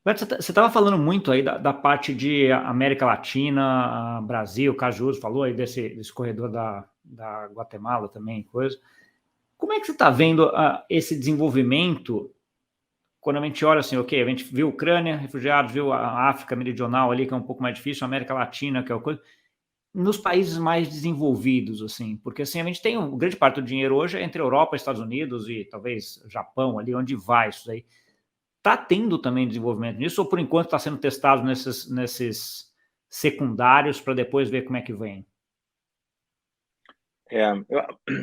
Beto, você estava falando muito aí da parte de América Latina, Brasil, Cajus, falou aí desse corredor da Guatemala também, coisa. Como é que você está vendo esse desenvolvimento quando a gente olha assim, ok, a gente viu Ucrânia, refugiados, viu a África Meridional ali, que é um pouco mais difícil, a América Latina, que é o coisa, nos países mais desenvolvidos, assim, porque assim, a gente tem grande parte do dinheiro hoje entre Europa, Estados Unidos e talvez Japão ali, onde vai isso aí. Está tendo também desenvolvimento nisso, ou por enquanto está sendo testado nesses secundários para depois ver como é que vem? É,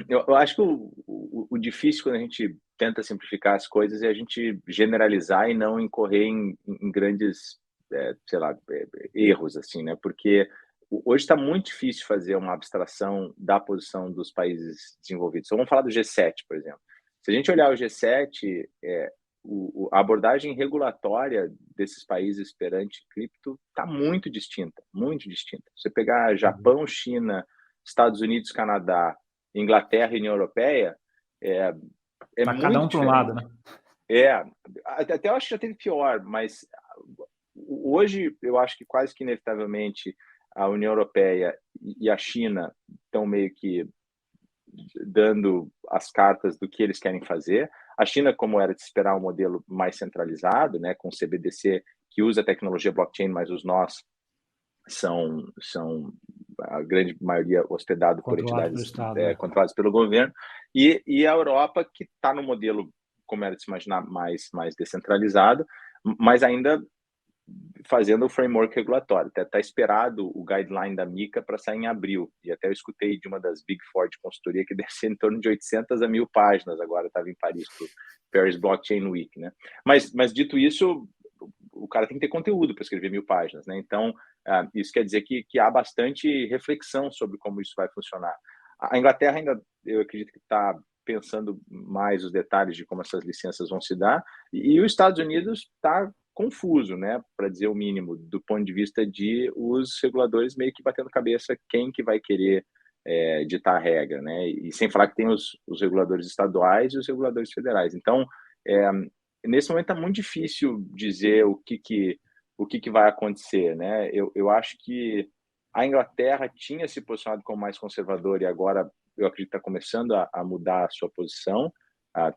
eu acho que o difícil quando a gente tenta simplificar as coisas é a gente generalizar e não incorrer em grandes, sei lá, erros, assim, né? Porque hoje está muito difícil fazer uma abstração da posição dos países desenvolvidos. Então, vamos falar do G7, por exemplo. Se a gente olhar o G7, a abordagem regulatória desses países perante cripto está muito distinta, muito distinta. Você pegar Japão, China, Estados Unidos, Canadá, Inglaterra e União Europeia, é, é Tá cada muito um para um lado, diferente. né? Até eu acho que já teve pior, mas hoje eu acho que quase que inevitavelmente a União Europeia e a China estão meio que dando as cartas do que eles querem fazer. A China, como era de esperar, um modelo mais centralizado, né, com CBDC que usa a tecnologia blockchain, mas os nós são a grande maioria hospedado por Controlado pelo entidades Estado, né? controladas pelo governo, e a Europa, que está no modelo, como era de se imaginar, mais descentralizado, mas ainda fazendo o framework regulatório. Até está esperado o guideline da MiCA para sair em abril, e até eu escutei de uma das Big Four de consultoria que deve ser em torno de 800 a 1.000 páginas, agora estava em Paris para o Paris Blockchain Week. Né? Mas dito isso, o cara tem que ter conteúdo para escrever 1.000 páginas, né? Então, isso quer dizer que há bastante reflexão sobre como isso vai funcionar. A Inglaterra ainda, eu acredito que está pensando mais os detalhes de como essas licenças vão se dar, e os Estados Unidos está confuso, né, para dizer o mínimo, do ponto de vista de os reguladores meio que batendo cabeça quem que vai querer ditar a regra, né, e sem falar que tem os reguladores estaduais e os reguladores federais. Então, é, nesse momento está muito difícil dizer o que vai acontecer, né? Eu acho que a Inglaterra tinha se posicionado como mais conservador e agora eu acredito que está começando a mudar a sua posição,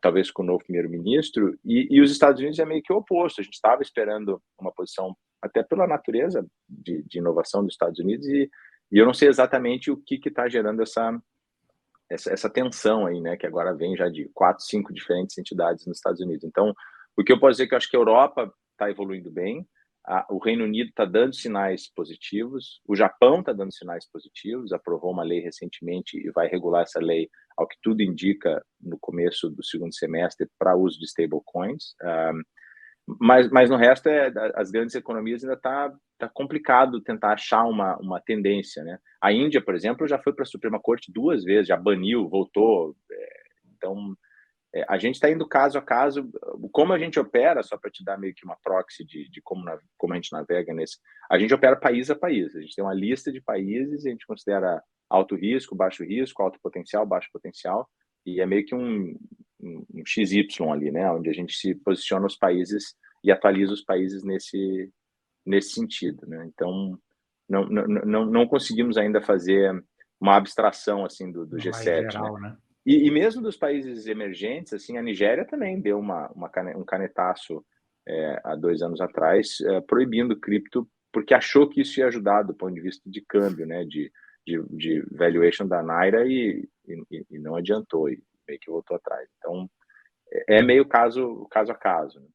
talvez com o novo primeiro-ministro, e os Estados Unidos é meio que o oposto. A gente estava esperando uma posição, até pela natureza de inovação dos Estados Unidos, e eu não sei exatamente o que está gerando essa tensão aí, né, que agora vem já de 4, 5 diferentes entidades nos Estados Unidos. Então, o que eu posso dizer é que eu acho que a Europa está evoluindo bem, o Reino Unido está dando sinais positivos, o Japão está dando sinais positivos, aprovou uma lei recentemente e vai regular essa lei, ao que tudo indica, no começo do segundo semestre, para uso de stablecoins. Mas no resto, as grandes economias ainda tá complicado tentar achar uma tendência, né? A Índia, por exemplo, já foi para a Suprema Corte 2 vezes, já baniu, voltou. Então, a gente está indo caso a caso. Como a gente opera, só para te dar meio que uma proxy de como a gente navega nesse, a gente opera país a país. A gente tem uma lista de países, a gente considera alto risco, alto potencial, baixo potencial, e é meio que um XY ali, né? Onde a gente se posiciona os países e atualiza os países nesse sentido, né? Então, não conseguimos ainda fazer uma abstração assim do Mais G7, né? geral, né? E mesmo dos países emergentes, assim, a Nigéria também deu um canetaço há 2 anos atrás, proibindo cripto, porque achou que isso ia ajudar do ponto de vista de câmbio, né, de valuation da Naira e não adiantou, e meio que voltou atrás. Então, é meio caso a caso. Né?